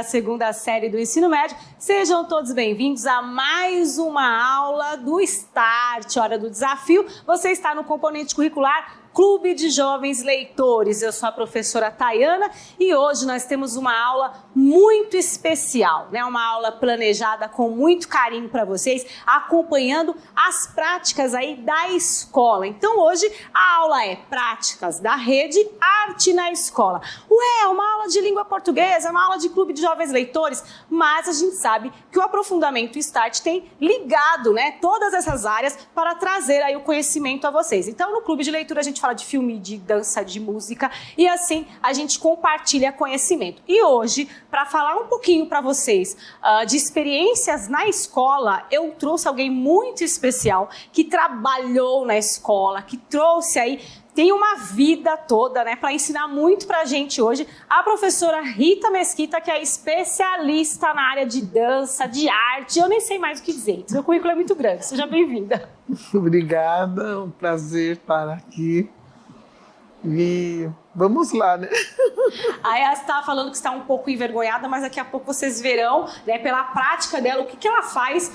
segunda série do ensino médio. Sejam todos bem-vindos a mais uma aula do Start, Hora do Desafio. Você está no componente curricular Clube de Jovens Leitores. Eu sou a professora Tayana e hoje nós temos uma aula muito especial, né? Uma aula planejada com muito carinho para vocês, acompanhando as práticas aí da escola. Então hoje a aula é Práticas da Rede, Arte na Escola. Ué, uma aula de língua portuguesa, uma aula de Clube de Jovens Leitores, mas a gente sabe que o aprofundamento Start tem ligado, né, todas essas áreas para trazer aí o conhecimento a vocês. Então no Clube de Leitura a gente fala de filme, de dança, de música e assim a gente compartilha conhecimento. E hoje, para falar um pouquinho para vocês de experiências na escola, eu trouxe alguém muito especial que trabalhou na escola, que trouxe aí, tem uma vida toda, né, para ensinar muito pra gente hoje, a professora Rita Mesquita, que é especialista na área de dança, de arte, eu nem sei mais o que dizer, seu currículo é muito grande, seja bem-vinda. Obrigada, é um prazer estar aqui. E vamos lá, né? A Yas está falando que está um pouco envergonhada, mas daqui a pouco vocês verão, né, pela prática dela, o que ela faz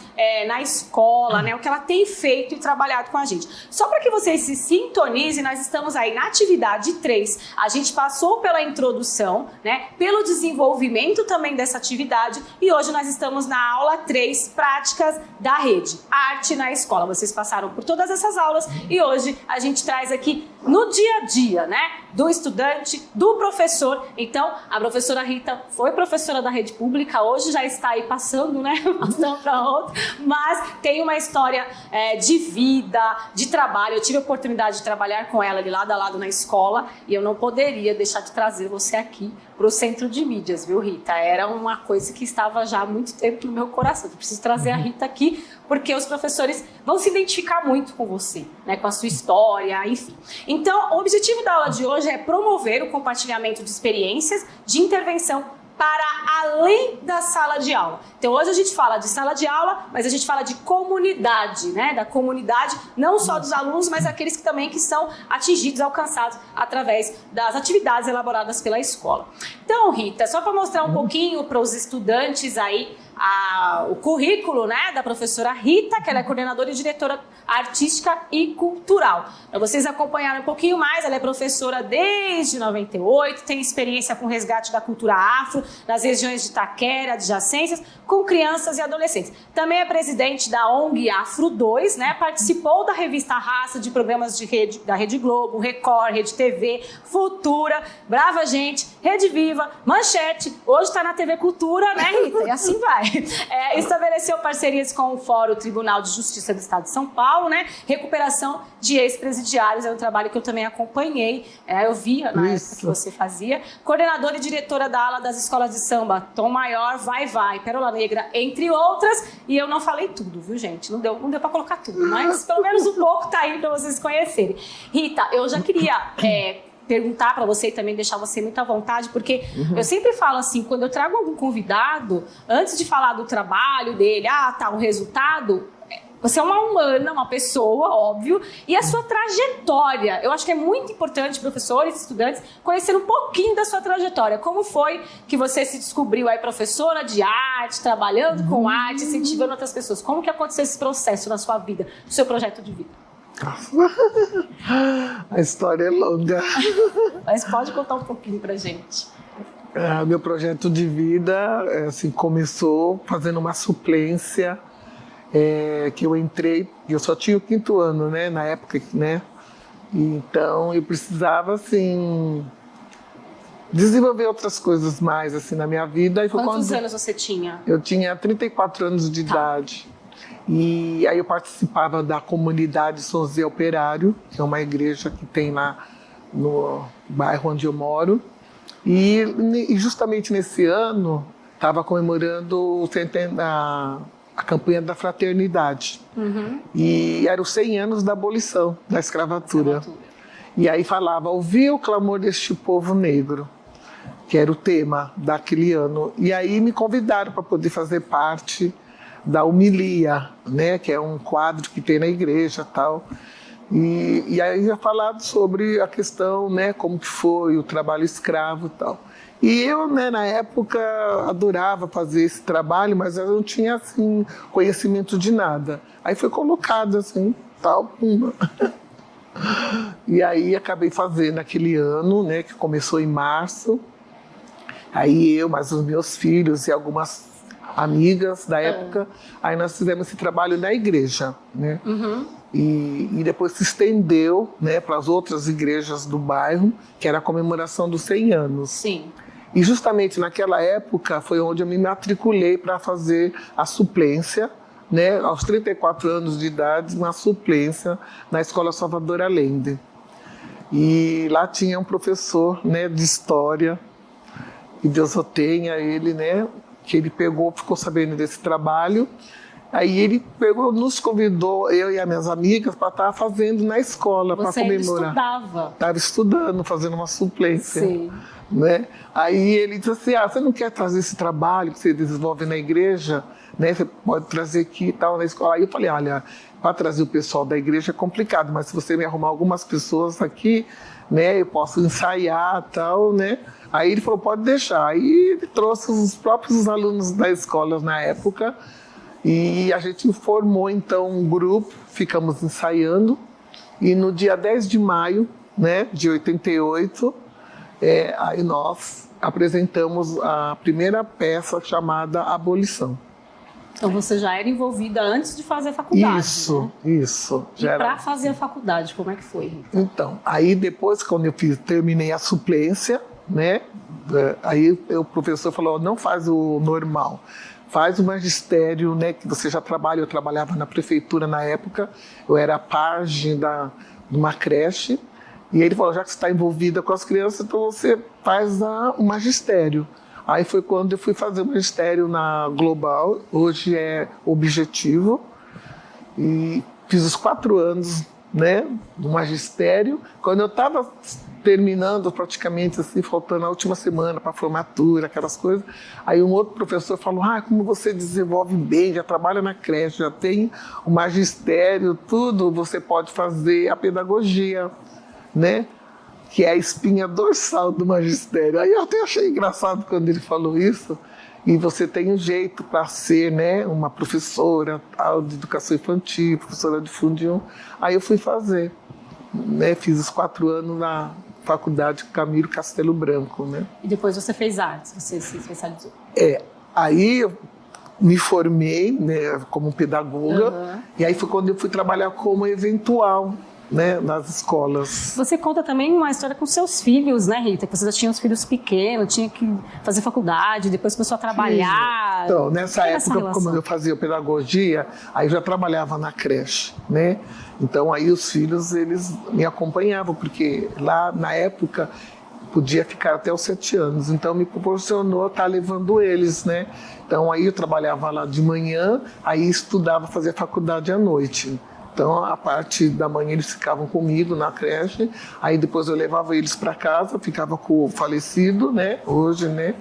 na escola, né, o que ela tem feito e trabalhado com a gente. Só para que vocês se sintonizem, nós estamos aí na atividade 3. A gente passou pela introdução, né, pelo desenvolvimento também dessa atividade e hoje nós estamos na aula 3, Práticas da Rede, Arte na Escola. Vocês passaram por todas essas aulas e hoje a gente traz aqui no dia a dia, né, do estudante, do professor. Então, a professora Rita foi professora da rede pública, hoje já está aí passando, né, passando para outra, mas tem uma história de vida, de trabalho. Eu tive a oportunidade de trabalhar com ela ali lado a lado na escola e eu não poderia deixar de trazer você aqui para o Centro de Mídias, viu, Rita? Era uma coisa que estava já há muito tempo no meu coração. Eu preciso trazer a Rita aqui porque os professores vão se identificar muito com você, né, com a sua história, enfim. Então, o objetivo da aula de hoje é promover o compartilhamento de experiências de intervenção para além da sala de aula. Então hoje a gente fala de sala de aula, mas a gente fala de comunidade, né? Da comunidade, não só dos alunos, mas aqueles que também que são atingidos, alcançados através das atividades elaboradas pela escola. Então, Rita, só para mostrar um pouquinho para os estudantes aí o currículo, né, da professora Rita, que ela é coordenadora e diretora artística e cultural. Para vocês acompanharem um pouquinho mais, ela é professora desde 98, tem experiência com resgate da cultura afro nas regiões de Itaquera, adjacências, com crianças e adolescentes. Também é presidente da ONG Afro 2, né, participou da revista Raça, de programas de rede, da Rede Globo, Record, Rede TV, Futura, Brava Gente, Rede Viva, Manchete, hoje está na TV Cultura, né, Rita? E assim vai. Estabeleceu parcerias com o Fórum Tribunal de Justiça do Estado de São Paulo, né? Recuperação de ex-presidiários, é um trabalho que eu também acompanhei, eu via na época que você fazia. Coordenadora e diretora da ala das escolas de samba, Tom Maior, Vai Vai, Pérola Negra, entre outras. E eu não falei tudo, viu, gente? Não deu para colocar tudo, mas pelo menos um pouco tá aí para vocês conhecerem. Rita, eu já queria perguntar para você e também deixar você muito à vontade, porque eu sempre falo assim, quando eu trago algum convidado, antes de falar do trabalho dele, o resultado, você é uma humana, uma pessoa, óbvio, e a sua trajetória. Eu acho que é muito importante, professores, estudantes, conhecer um pouquinho da sua trajetória. Como foi que você se descobriu aí professora de arte, trabalhando com arte, incentivando outras pessoas? Como que aconteceu esse processo na sua vida, no seu projeto de vida? A história é longa. Mas pode contar um pouquinho pra gente. Meu projeto de vida assim, começou fazendo uma suplência que eu entrei, eu só tinha o 5º ano, né, na época, né? Então eu precisava assim desenvolver outras coisas mais assim na minha vida. E foi Quantos anos você tinha? Eu tinha 34 anos de idade. E aí eu participava da comunidade São José Operário, que é uma igreja que tem lá no bairro onde eu moro. E justamente nesse ano estava comemorando a campanha da fraternidade. E eram os 100 anos da abolição da escravatura. E aí falava, ouvir o clamor deste povo negro, que era o tema daquele ano. E aí me convidaram para poder fazer parte da homilia, né, que é um quadro que tem na igreja e tal. E aí eu falado sobre a questão, né, como que foi o trabalho escravo e tal. E eu, né, na época, adorava fazer esse trabalho, mas eu não tinha, assim, conhecimento de nada. Aí foi colocado, assim, tal, pumba. E aí acabei fazendo aquele ano, né, que começou em março. Aí eu, mais os meus filhos e algumas amigas da época, aí nós fizemos esse trabalho na igreja, né? E depois se estendeu, né, para as outras igrejas do bairro, que era a comemoração dos 100 anos. Sim. E justamente naquela época foi onde eu me matriculei para fazer a suplência, né, aos 34 anos de idade, uma suplência na Escola Salvador Allende. E lá tinha um professor, né, de história, e Deus o tenha, ele, né, que ele ficou sabendo desse trabalho. Aí ele nos convidou, eu e as minhas amigas, para estar fazendo na escola, para comemorar. Você estudava? Estava estudando, fazendo uma suplência. Sim. Né? Aí ele disse assim, você não quer trazer esse trabalho que você desenvolve na igreja? Né? Você pode trazer aqui e tal, na escola. Aí eu falei, olha, para trazer o pessoal da igreja é complicado, mas se você me arrumar algumas pessoas aqui, né, eu posso ensaiar e tal, né? Aí ele falou, pode deixar. Aí ele trouxe os próprios alunos da escola na época, e a gente formou, então, um grupo, ficamos ensaiando, e no dia 10 de maio, né, de 88, aí nós apresentamos a primeira peça chamada Abolição. Então você já era envolvida antes de fazer a faculdade, Isso, né? Isso. E para fazer a faculdade, como é que foi, Rita? Então, aí depois, quando eu terminei a suplência, né, aí o professor falou, não faz o normal, faz o magistério, né, que você já trabalha. Eu trabalhava na prefeitura na época, eu era pajem de uma creche, e ele falou, já que você está envolvida com as crianças, então você faz o magistério. Aí foi quando eu fui fazer o magistério na Global, hoje é Objetivo, e fiz os 4 anos, né, do magistério. Quando eu estava terminando praticamente assim, faltando a última semana para a formatura, aquelas coisas, aí um outro professor falou, como você desenvolve bem, já trabalha na creche, já tem o magistério, tudo, você pode fazer a pedagogia, né, que é a espinha dorsal do magistério. Aí eu até achei engraçado quando ele falou isso, e você tem um jeito para ser, né, uma professora de educação infantil, professora de fundão. Aí eu fui fazer, né, fiz os 4 anos na Faculdade Camilo Castelo Branco, né. E depois você fez artes, você se especializou? Aí eu me formei, né, como pedagoga, e aí foi quando eu fui trabalhar como eventual, né, nas escolas. Você conta também uma história com seus filhos, né, Rita? Que você já tinha os filhos pequenos, tinha que fazer faculdade, depois começou a trabalhar. Então, nessa época, como eu fazia pedagogia, aí eu já trabalhava na creche, né? Então, aí os filhos, eles me acompanhavam, porque lá, na época, podia ficar até os 7 anos. Então, me proporcionou estar levando eles, né? Então, aí eu trabalhava lá de manhã, aí estudava, fazia faculdade à noite. Então, a parte da manhã eles ficavam comigo na creche, aí depois eu levava eles para casa, ficava com o falecido, né, hoje, né,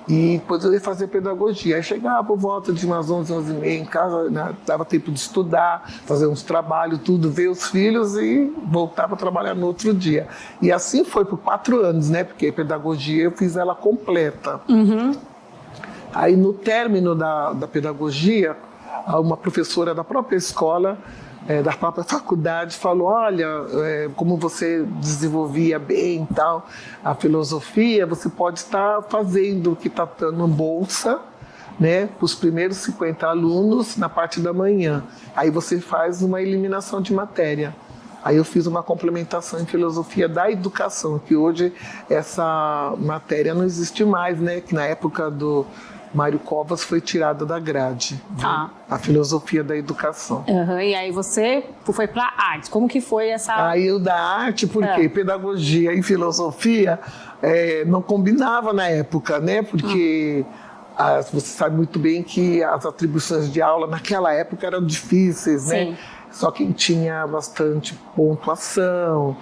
e depois eu ia fazer pedagogia. Aí chegava por volta de umas 11, 11h30 em casa, né, dava tempo de estudar, fazer uns trabalhos, tudo, ver os filhos e voltava a trabalhar no outro dia. E assim foi por 4 anos, né, porque a pedagogia eu fiz ela completa. Aí no término da pedagogia, uma professora da própria escola, da própria faculdade, falou, olha, como você desenvolvia bem e tal, a filosofia, você pode estar fazendo, que está dando bolsa, né, para os primeiros 50 alunos na parte da manhã. Aí você faz uma eliminação de matéria. Aí eu fiz uma complementação em filosofia da educação, que hoje essa matéria não existe mais, né, que na época do Mário Covas foi tirada da grade, né? A filosofia da educação. E aí você foi para arte. Como que foi essa... Aí eu da arte, porque pedagogia e filosofia não combinava na época, né? Porque você sabe muito bem que as atribuições de aula naquela época eram difíceis, né? Só quem tinha bastante pontuação.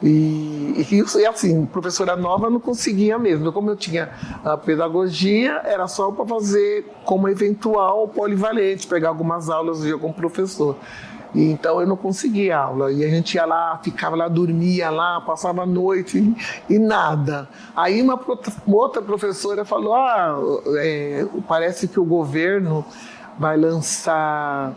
E assim, professora nova não conseguia mesmo. Como eu tinha a pedagogia, era só para fazer como eventual polivalente, pegar algumas aulas de algum professor. E então eu não conseguia aula. E a gente ia lá, ficava lá, dormia lá, passava a noite e nada. Aí uma outra professora falou, parece que o governo vai lançar,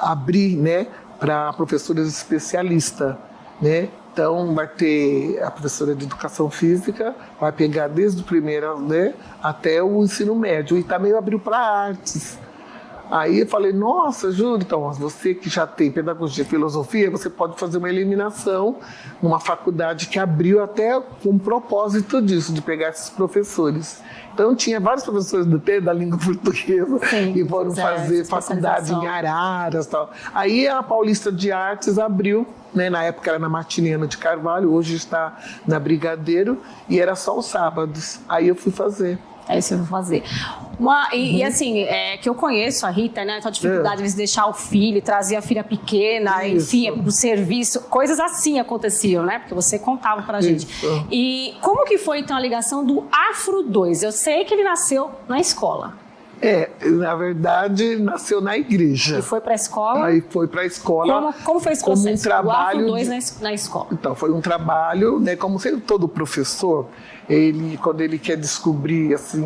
abrir, né, para professores especialistas, né? Então vai ter a professora de educação física, vai pegar desde o primeiro, né, até o ensino médio, e também abriu para artes. Aí eu falei, nossa, Júlio, então você que já tem pedagogia e filosofia, você pode fazer uma eliminação numa faculdade que abriu até com o propósito disso, de pegar esses professores. Então tinha vários professores da língua portuguesa que foram fazer faculdade em Araras e tal. Aí a Paulista de Artes abriu, né, na época era na Martiniano de Carvalho, hoje está na Brigadeiro, e era só os sábados. Aí eu fui fazer. É isso que eu vou fazer. E assim, que eu conheço a Rita, né? A dificuldade de deixar o filho, trazer a filha pequena, enfim, pro serviço. Coisas assim aconteciam, né? Porque você contava pra gente. E como que foi, então, a ligação do Afro 2? Eu sei que ele nasceu na escola. Na verdade, nasceu na igreja. E foi para a escola? Aí foi para a escola. Como foi esse processo? Como um trabalho o Afro 2 na escola. Então, foi um trabalho, né? Como sempre todo professor, quando ele quer descobrir assim,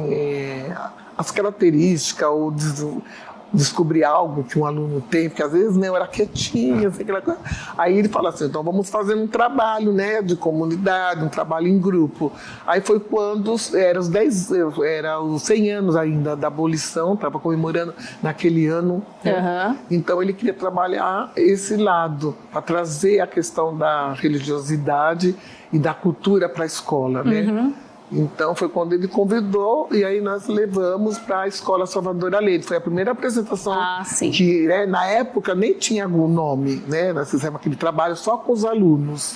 as características ou descobrir algo que um aluno tem, porque às vezes, né, eu era quietinha, assim, aquela coisa. Aí ele fala assim, então vamos fazer um trabalho, né, de comunidade, um trabalho em grupo. Aí foi quando era os 100 anos ainda da abolição, estava comemorando naquele ano. Né? Então ele queria trabalhar esse lado, para trazer a questão da religiosidade e da cultura para a escola, né? Então foi quando ele convidou e aí nós levamos para a Escola Salvador Allende. Foi a primeira apresentação que, né, na época nem tinha algum nome, né? Nós fizemos aquele trabalho só com os alunos.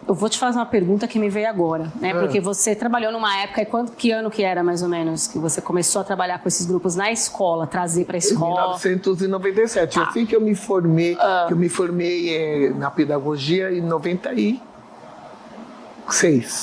Eu vou te fazer uma pergunta que me veio agora, né? Porque você trabalhou numa época, que ano que era mais ou menos que você começou a trabalhar com esses grupos na escola, trazer para a escola? Em 1997, assim que eu me formei, na pedagogia em 96.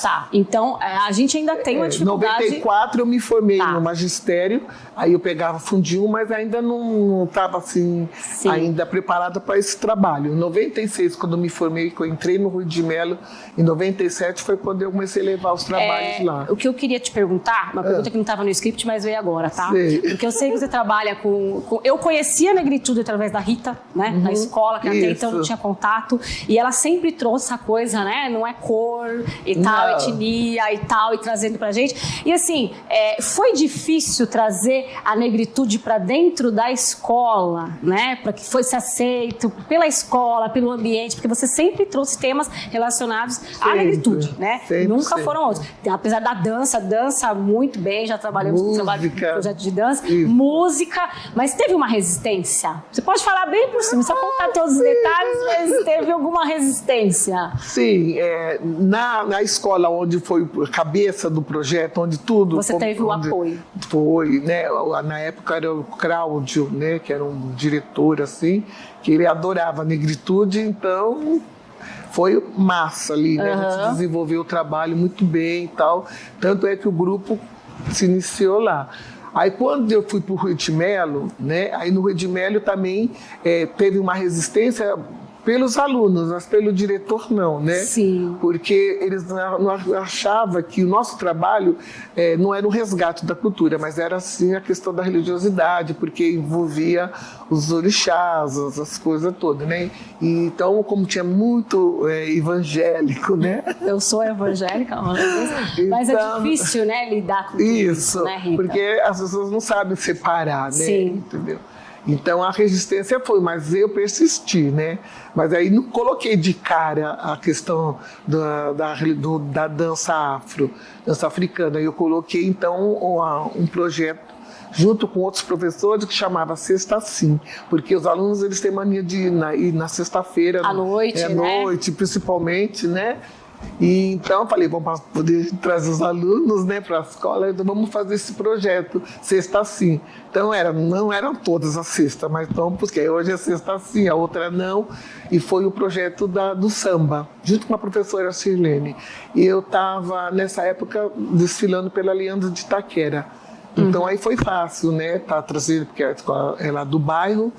Tá, então a gente ainda tem uma dificuldade. Em 94 eu me formei no magistério, aí eu pegava fundinho, mas ainda não estava assim, ainda preparada para esse trabalho. Em 96, quando eu me formei, que eu entrei no Rui de Melo, em 97 foi quando eu comecei a levar os trabalhos lá. O que eu queria te perguntar, uma pergunta que não estava no script, mas veio agora, tá? Porque eu sei que você trabalha com... Eu conhecia a negritude através da Rita, né? Na escola, que até então não tinha contato, e ela sempre trouxe essa coisa, né? Não é cor e tal, etnia e tal, e trazendo pra gente. E assim, foi difícil trazer a negritude para dentro da escola, né? Para que fosse aceito pela escola, pelo ambiente, porque você sempre trouxe temas relacionados à negritude, né? Nunca foram outros. Apesar da dança muito bem, já trabalhamos com projeto de dança, música, mas teve uma resistência. Você pode falar bem por cima, só contar todos os detalhes, mas teve alguma resistência? Sim, na escola onde foi a cabeça do projeto, onde tudo... Você teve o apoio. Foi, né? Na época era o Cláudio, né? Que era um diretor, assim, que ele adorava a negritude, então foi massa ali, né? A gente desenvolveu o trabalho muito bem e tal. Tanto é que o grupo se iniciou lá. Aí quando eu fui para o Rui de Melo, né? Aí no Rui de Melo também teve uma resistência pelos alunos, mas pelo diretor não, né? Sim. Porque eles não achavam que o nosso trabalho não era um resgate da cultura, mas era sim a questão da religiosidade, porque envolvia os orixás, as coisas todas, né? E, então, como tinha muito evangélico, né? Eu sou evangélica, mas é difícil, né, lidar com isso, né, Rita? Porque as pessoas não sabem separar, né? Sim. Entendeu? Então a resistência foi, mas eu persisti, né? Mas aí não coloquei de cara a questão da dança afro, dança africana. Eu coloquei então um projeto junto com outros professores que chamava Sexta Sim, porque os alunos eles têm mania de ir na sexta-feira, à noite, à noite, principalmente, né? E então eu falei, vamos poder trazer os alunos, né, para a escola, então vamos fazer esse projeto Sexta Sim. Então não eram todas as sextas, mas então, porque hoje é Sexta Sim, a outra não, e foi o projeto do samba, junto com a professora Sirlene. E eu estava, nessa época, desfilando pela Leandro de Itaquera. Então aí foi fácil, né, tá trazendo, porque a escola é lá do bairro,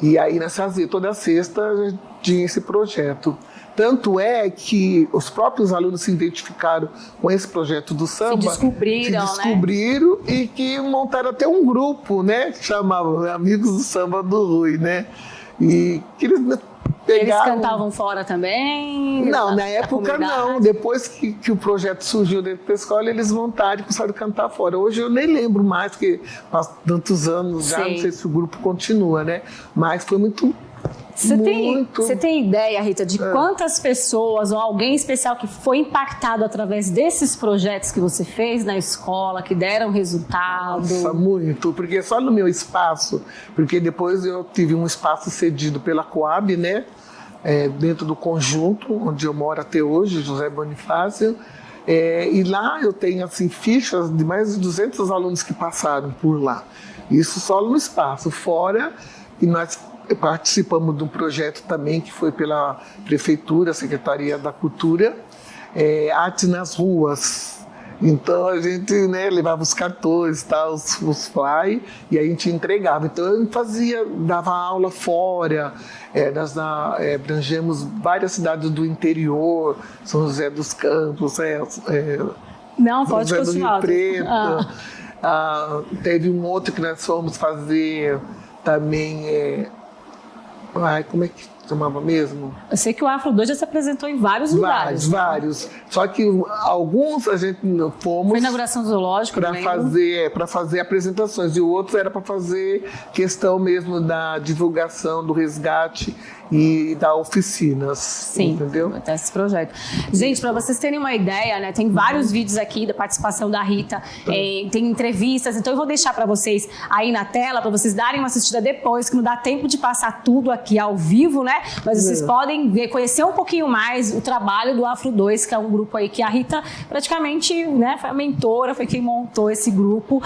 E aí nós fazíamos toda sexta, a gente tinha esse projeto. Tanto é que os próprios alunos se identificaram com esse projeto do samba. Se descobriram, né? E que montaram até um grupo, né? Que chamava Amigos do Samba do Rui, né? E que eles pegaram... Eles cantavam fora também? Não, na época não. Depois que o projeto surgiu dentro da escola, eles montaram e começaram a cantar fora. Hoje eu nem lembro mais, porque faz tantos anos já, não sei se o grupo continua, né? Mas foi muito... Você tem ideia, Rita, de quantas pessoas ou alguém especial que foi impactado através desses projetos que você fez na escola, que deram resultado? Nossa, muito, porque só no meu espaço, porque depois eu tive um espaço cedido pela Coab, né? Dentro do conjunto, onde eu moro até hoje, José Bonifácio, e lá eu tenho assim, fichas de mais de 200 alunos que passaram por lá. Isso só no espaço, fora que nós participamos de um projeto também que foi pela Prefeitura, Secretaria da Cultura, Arte nas Ruas. Então a gente, né, levava os cartões, tá, os fly, e a gente entregava. Então eu dava aula fora, nós abrangemos várias cidades do interior, São José dos Campos, Não, São pode José continuar. do Rio Preto. Teve um outro que nós fomos fazer também. Como é que chamava mesmo? Eu sei que o Afro 2 já se apresentou em vários lugares. Vários. Só que alguns a gente fomos... Foi inauguração do zoológico, para fazer apresentações. E o outro era para fazer questão mesmo da divulgação, do resgate e da oficinas. Sim, entendeu? Até esse projeto. Gente, para vocês terem uma ideia, né, tem vários vídeos aqui da participação da Rita, tem entrevistas, então eu vou deixar para vocês aí na tela, para vocês darem uma assistida depois, que não dá tempo de passar tudo aqui ao vivo, né? Mas vocês podem ver, conhecer um pouquinho mais o trabalho do Afro 2, que é um grupo aí que a Rita praticamente, né, foi a mentora, foi quem montou esse grupo.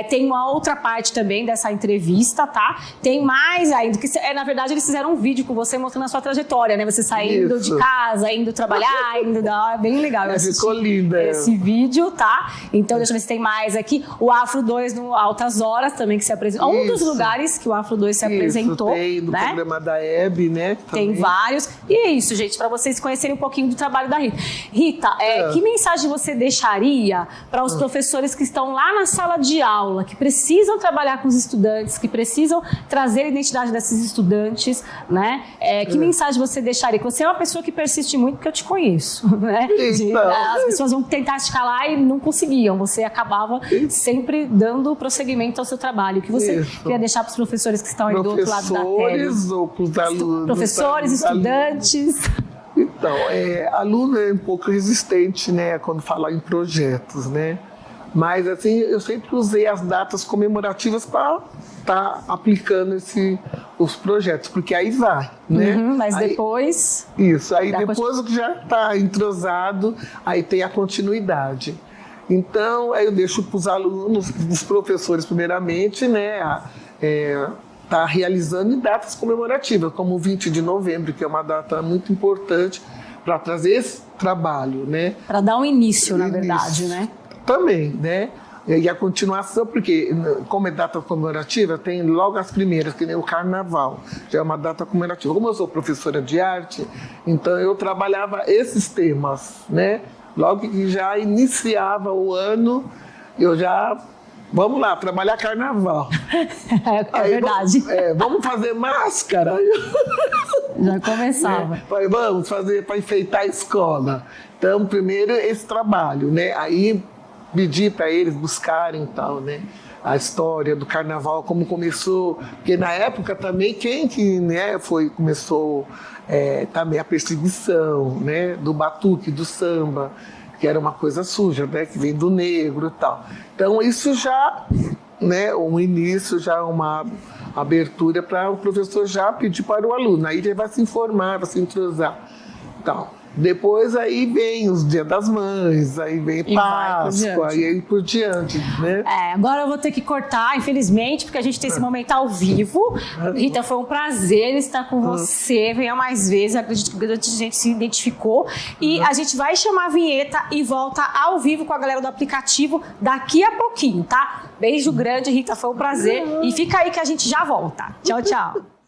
Tem uma outra parte também dessa entrevista, tá? Tem mais ainda, que na verdade eles fizeram um vídeo com você mostrando a sua trajetória, né? Você saindo de casa, indo trabalhar, bem legal. Ficou linda. Esse vídeo, tá? Então deixa eu ver se tem mais aqui. O Afro 2 no Altas Horas também, que se apresentou. Um dos lugares que o Afro 2 se apresentou. Tem no programa da Hebe, né? Tem vários. E é isso, gente, para vocês conhecerem um pouquinho do trabalho da Rita. Rita, que mensagem você deixaria para os professores que estão lá na sala de aula, que precisam trabalhar com os estudantes, que precisam trazer a identidade desses estudantes, né? Que mensagem você deixaria? Você é uma pessoa que persiste muito, porque eu te conheço, né? As pessoas vão tentar te calar e não conseguiam. Você acabava sempre dando prosseguimento ao seu trabalho. O que você queria deixar para os professores que estão aí do outro lado da tela? Professores ou para os alunos? Professores, estudantes. Então, aluno é um pouco resistente, né, quando fala em projetos, né? Mas, assim, eu sempre usei as datas comemorativas para estar aplicando os projetos, porque aí vai, né? Mas depois... Isso, aí depois que já está entrosado, aí tem a continuidade. Então, aí eu deixo para os alunos, os professores primeiramente, né, está realizando em datas comemorativas, como o 20 de novembro, que é uma data muito importante para trazer esse trabalho, né? Para dar um início, na verdade, né? Também, né? E a continuação, porque como é data comemorativa, tem logo as primeiras, que nem o Carnaval, já é uma data comemorativa. Como eu sou professora de arte, então eu trabalhava esses temas, né? Logo que já iniciava o ano, eu já... Vamos lá, trabalhar carnaval. Verdade. Vamos fazer máscara. Já começava. Vamos fazer para enfeitar a escola. Então, primeiro esse trabalho, né? Aí pedir para eles buscarem tal, né? A história do carnaval, como começou. Porque na época também, começou também a perseguição, né? Do batuque, do samba, que era uma coisa suja, né? Que vem do negro e tal. Então, isso já, né? Um início, já uma abertura para o professor já pedir para o aluno. Aí ele vai se informar, vai se entrosar. Então, depois aí vem os Dia das Mães, aí vem Páscoa, e aí por diante, né? Agora eu vou ter que cortar, infelizmente, porque a gente tem esse momento ao vivo. Rita, foi um prazer estar com você. Venha mais vezes, acredito que grande gente se identificou. E a gente vai chamar a vinheta e volta ao vivo com a galera do aplicativo daqui a pouquinho, tá? Beijo grande, Rita, foi um prazer. E fica aí que a gente já volta. Tchau, tchau.